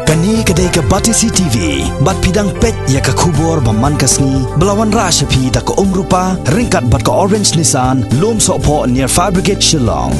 Kani kedai ke Batisi TV, bat pidang pet ya ke kubur baman kasni, belawan rasa pi tak ke rupa, ringkat bat ke Orange Nissan, lom sokpo near Fire Brigade Shillong.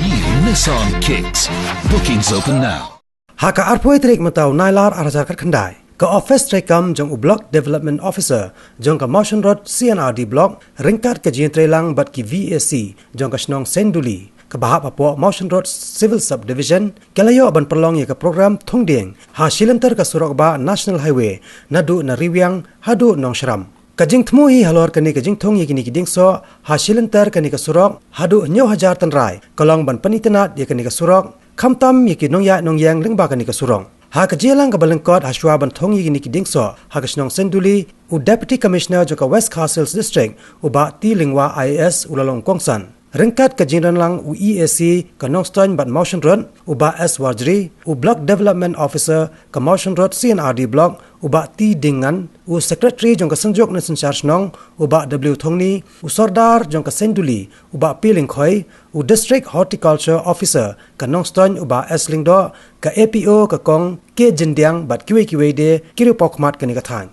New Nissan Kicks. Bookings open now. Haka arpoi trik matau nailar arajar kat kendai. Ke office trekam jong Block Development Officer jong ke Motion Road CNRD Block ringkat ke jien trelang bat ki VAC jong ke Senong Senduli. Kebahap apa Motion Road Civil Subdivision kelayo ban perlong ya ke program Thongding ha Shilantar ke Surabaya National Highway nadu na Riwiang hadu nong Shram kajing tmui halor kani kajing thong ye kini kiding so ha Shilantar kani ke Surok hadu nyo hajar tan rai kolong ban panitanat ye kani ke Surok khamtam ye ki nong ya nong yang lingba kani ke Surong ha kejelang ke balengkot ha shwa ban thong ye kini kiding so ha ke Senong Senduli u Deputy Commissioner joka West Castles District u ba ti lingwa IAS ulalong Kongsan ringkat ke jinran lang u EAC ke Nongstoin bat Motion Road u ba S Warjri u Block Development Officer ke Motion Road CNRD Block u ba T Dingan u Secretary jong ke Senjok Nasin Charnong u ba W Thongni u Sordar jong ke Senduli u ba P Lingkhoi u District Horticulture Officer ke Nongstoin u ba S Lingdo ke APO ke Kong ke Jindiang bat kiwe de kiru pokmat ke ni kathan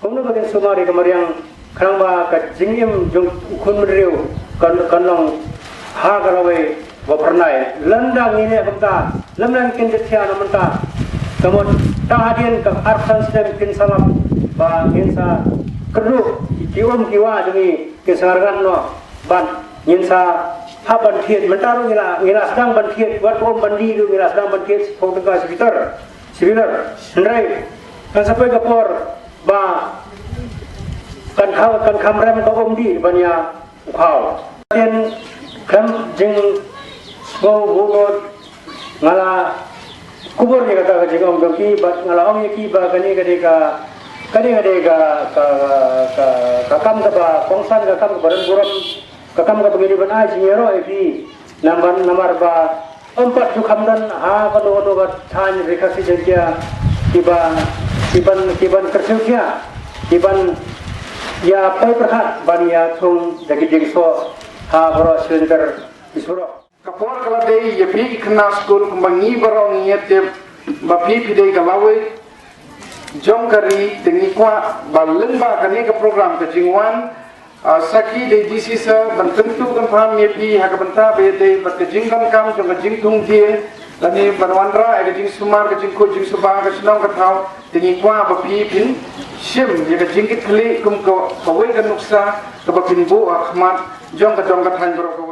komno bagen sumari kamariang khrangba ka jingim jong ukhun mriu kan long ha garawe wa pernai landang ini kamta lamlan kin dithya namanta kamot tahadian ka arsan stem kin salam ba insa keru kiwam kiwa demi kesargan no ban insa haban thiet mentaru ngila sedang ban thiet wat om bandi du ngila sedang ban thiet pokta sibilar ndrai kan sampai kapor ba kan kamram ka om di banya ukau dan kam jeng go bunot ngala kubur ni kata jeng om doki bat ngala om ki ba kani ka kam ka ba kongsan ka kam baran buram ka kam ka begini ban aji ngero epi namar ba empat ju kamdan ha kalo bat than rekasi jengkia kiban kersilkia kiban ya pai perhat bania thong dagi jengso ha bro Shilantar isuro kapor kala dei ye pi khna skul kumbangi barong yete bapi pidei kalawe jongkari tengi kwa balemba kani ke program ke jingwan saki dei disisa bantentu kan paham ye pi ha ka banta be dei bat ke jingkan kam jong jing thung die lani banwandra ke jing sumar ke jing ko jing subang ke Senong ka thau tengi kwa bapi pin shim ye ke jingkit khli kum ko bawen kan nuksa ke bapin bu ahmad jong ka than bro